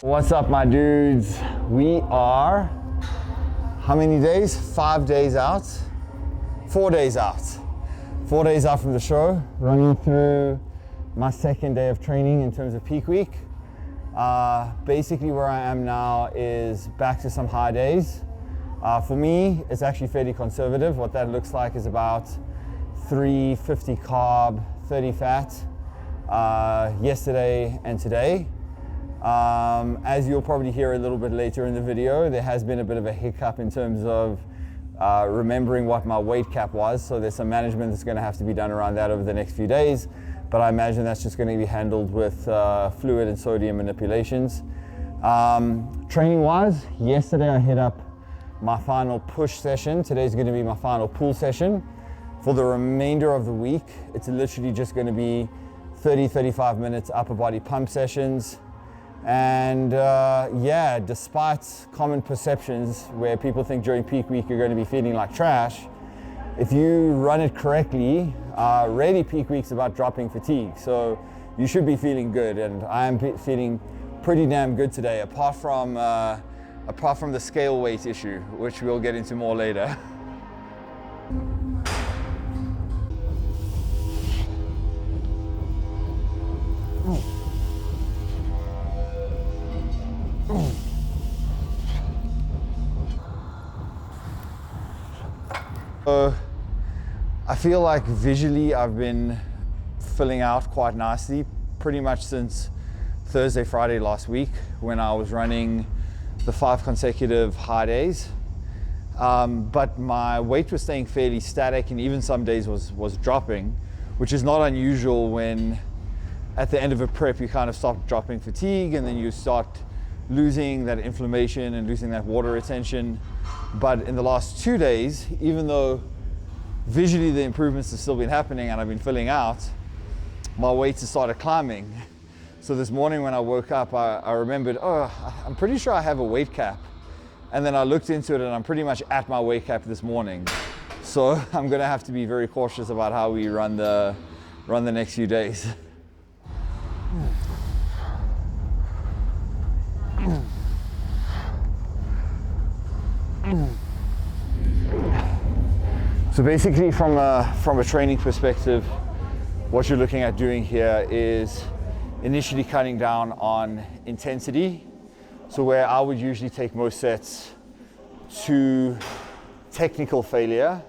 What's up, my dudes? We are, how many days? 5 days out? 4 days out. 4 days out from the show, running through my second day of training in terms of peak week. Basically where I am now is back to some high days. For me, it's actually fairly conservative. What that looks like is about 350 carb, 30 fat, yesterday and today. As you'll probably hear a little bit later in the video, there has been a bit of a hiccup in terms of remembering what my weight cap was. So there's some management that's going to have to be done around that over the next few days. But I imagine that's just going to be handled with fluid and sodium manipulations. Training wise, yesterday I hit up my final push session. Today's going to be my final pull session. For the remainder of the week, it's literally just going to be 30-35 minutes upper body pump sessions. And yeah, despite common perceptions where people think during peak week you're going to be feeling like trash, if you run it correctly, really peak week's about dropping fatigue. So you should be feeling good, and I am feeling pretty damn good today, apart from the scale weight issue, which we'll get into more later. So I feel like visually I've been filling out quite nicely pretty much since Thursday, Friday last week when I was running the 5 consecutive high days. But my weight was staying fairly static, and even some days was dropping, which is not unusual when at the end of a prep you kind of stop dropping fatigue and then you start losing that inflammation and losing that water retention. But in the last 2 days, even though visually the improvements have still been happening and I've been filling out, my weights have started climbing. So this morning when I woke up, I remembered, oh, I'm pretty sure I have a weight cap. And then I looked into it and I'm pretty much at my weight cap this morning. So I'm gonna have to be very cautious about how we run the next few days. So basically from a training perspective, what you're looking at doing here is initially cutting down on intensity. So where I would usually take most sets to technical failure,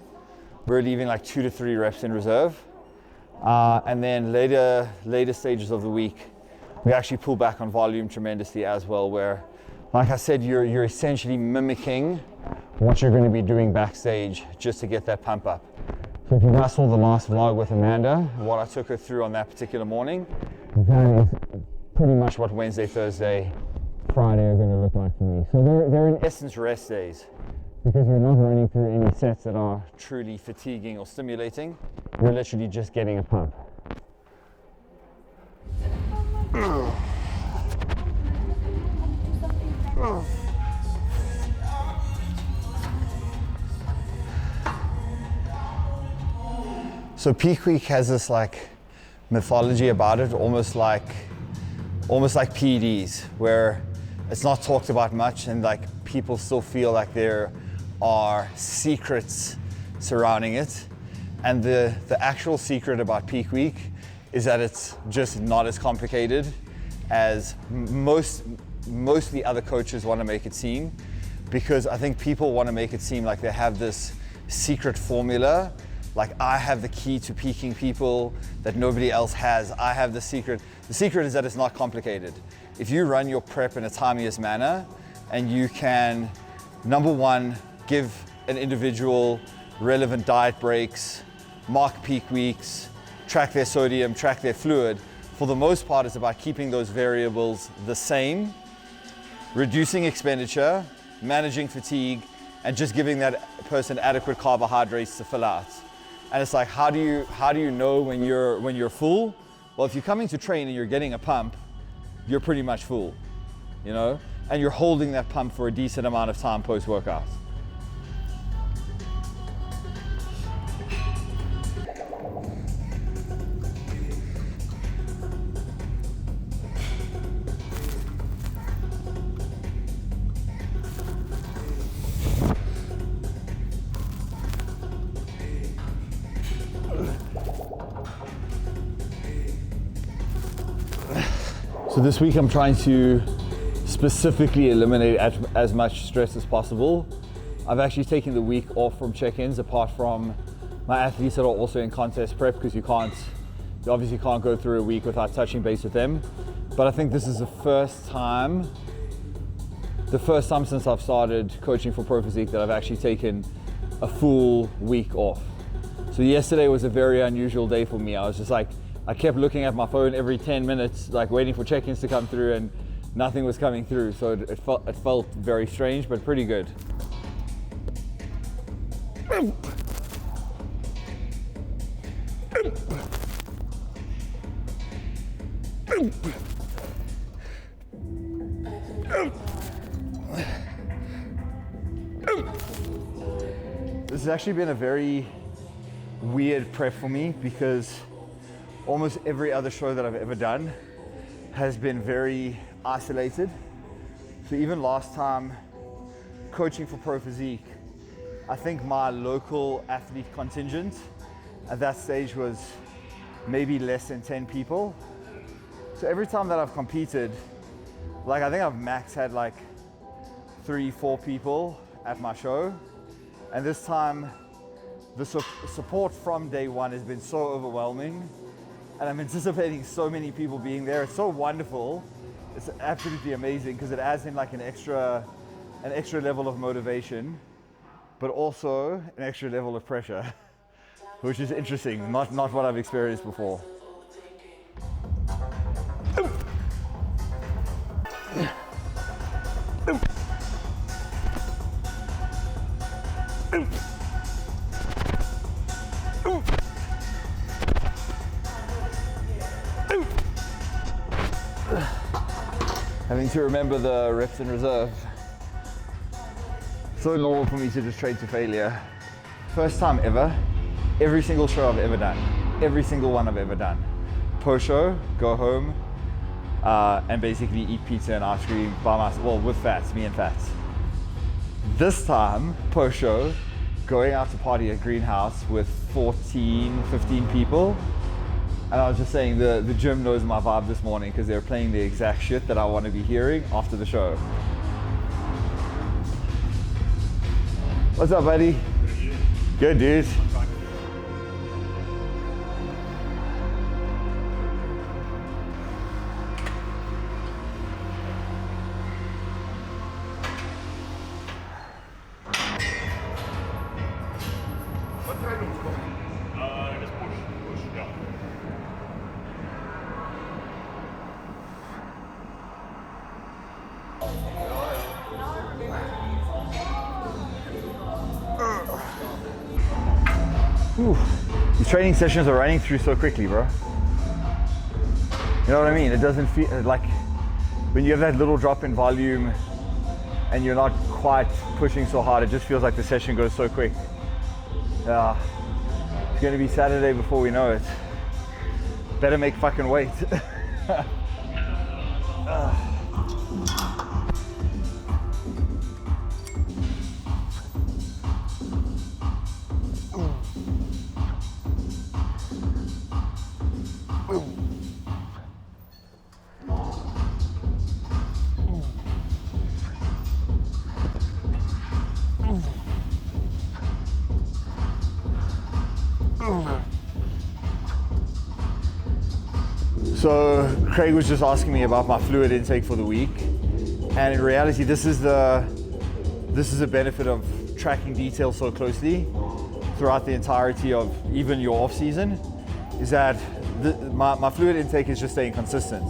we're leaving like 2 to 3 reps in reserve. And then later stages of the week, we actually pull back on volume tremendously as well, where, like I said, you're essentially mimicking what you're going to be doing backstage just to get that pump up. So if you guys saw the last vlog with Amanda, what I took her through on that particular morning, that is pretty much what Wednesday, Thursday, Friday are going to look like for me. So they're in essence rest days, because we're not running through any sets that are truly fatiguing or stimulating. We're literally just getting a pump. So peak week has this like mythology about it, almost like PEDs, where it's not talked about much and like people still feel like there are secrets surrounding it. And the actual secret about peak week is that it's just not as complicated as mostly other coaches want to make it seem, because I think people want to make it seem like they have this secret formula, like I have the key to peaking people that nobody else has. I have the secret. The secret is that it's not complicated. If you run your prep in a timeliest manner and you can, number one, give an individual relevant diet breaks, mark peak weeks, track their sodium, track their fluid, for the most part it's about keeping those variables the same, reducing expenditure, managing fatigue, and just giving that person adequate carbohydrates to fill out. And it's like, how do you know when you're full? Well, if you're coming to train and you're getting a pump, you're pretty much full, you know? And you're holding that pump for a decent amount of time post-workout. So this week I'm trying to specifically eliminate as much stress as possible. I've actually taken the week off from check-ins, apart from my athletes that are also in contest prep, because you obviously can't go through a week without touching base with them. But I think this is the first time since I've started coaching for Pro Physique that I've actually taken a full week off. So yesterday was a very unusual day for me. I was just like, I kept looking at my phone every 10 minutes, like waiting for check-ins to come through, and nothing was coming through. So it felt very strange, but pretty good. This has actually been a very weird prep for me, because almost every other show that I've ever done has been very isolated. So even last time coaching for Pro Physique, I think my local athlete contingent at that stage was maybe less than 10 people. So every time that I've competed, like I think I've max had like 3-4 people at my show. And this time, the support from day one has been so overwhelming, and I'm anticipating so many people being there. It's so wonderful. It's absolutely amazing, because it adds in like an extra level of motivation, but also an extra level of pressure, which is interesting, not what I've experienced before. Having to remember the reps in reserve. So normal for me to just train to failure. First time ever, every single show I've ever done, every single one I've ever done. Post show, go home, and basically eat pizza and ice cream by myself, well, with Fats, me and Fats. This time, post show, going out to party at Greenhouse with 14, 15 people. And I was just saying, the gym knows my vibe this morning, because they're playing the exact shit that I want to be hearing after the show. What's up, buddy? Good, dude. Whew. These training sessions are running through so quickly, bro. You know what I mean? It doesn't feel like when you have that little drop in volume and you're not quite pushing so hard, it just feels like the session goes so quick. It's gonna be Saturday before we know it. Better make fucking weight. So Craig was just asking me about my fluid intake for the week, and in reality this is a benefit of tracking details so closely throughout the entirety of even your off season, is that my fluid intake is just staying consistent.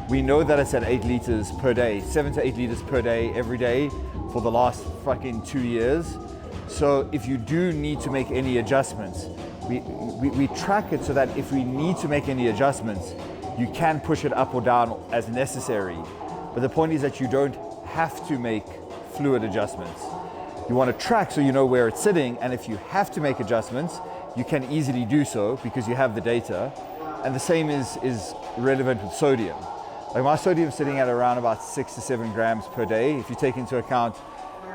We know that it's at 8 liters per day, 7 to 8 liters per day, every day for the last fucking 2 years. So if you do need to make any adjustments, we track it so that if we need to make any adjustments, you can push it up or down as necessary. But the point is that you don't have to make fluid adjustments. You want to track so you know where it's sitting, and if you have to make adjustments, you can easily do so because you have the data. And the same is relevant with sodium. Like my sodium is sitting at around about 6 to 7 grams per day. If you take into account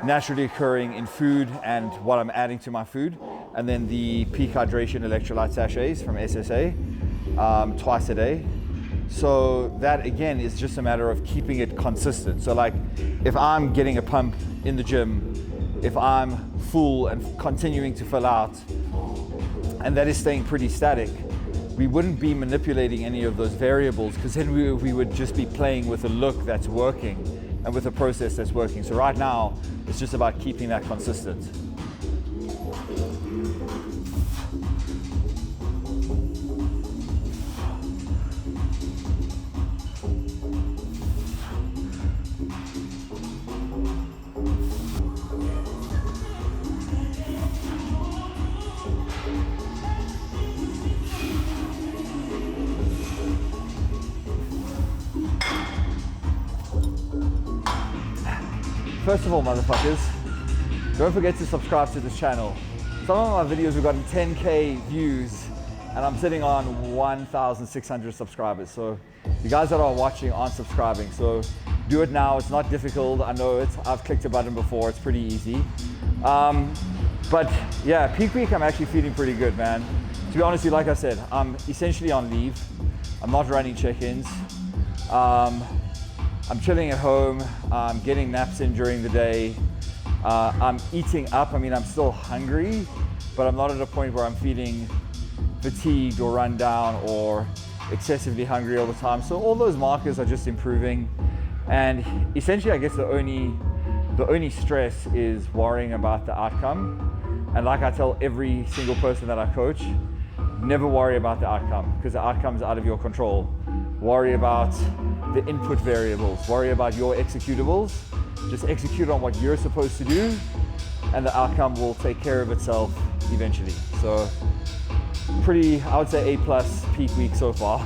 naturally occurring in food and what I'm adding to my food, and then the peak hydration electrolyte sachets from SSA twice a day. So that again is just a matter of keeping it consistent. So like if I'm getting a pump in the gym, if I'm full and continuing to fill out, and that is staying pretty static, we wouldn't be manipulating any of those variables, because then we would just be playing with a look that's working and with a process that's working. So right now, it's just about keeping that consistent. First of all, motherfuckers, don't forget to subscribe to this channel. Some of my videos have gotten 10K views and I'm sitting on 1,600 subscribers. So you guys that are watching aren't subscribing. So do it now, it's not difficult, I know it. I've clicked a button before, it's pretty easy. But yeah, peak week I'm actually feeling pretty good, man. To be honest with you, like I said, I'm essentially on leave. I'm not running check-ins. I'm chilling at home, I'm getting naps in during the day, I'm eating up. I mean, I'm still hungry, but I'm not at a point where I'm feeling fatigued or run down or excessively hungry all the time. So all those markers are just improving. And essentially, I guess the only stress is worrying about the outcome. And like I tell every single person that I coach, never worry about the outcome, because the outcome is out of your control. Worry about the input variables, worry about your executables, just execute on what you're supposed to do and the outcome will take care of itself eventually. So pretty, I would say A+ peak week so far.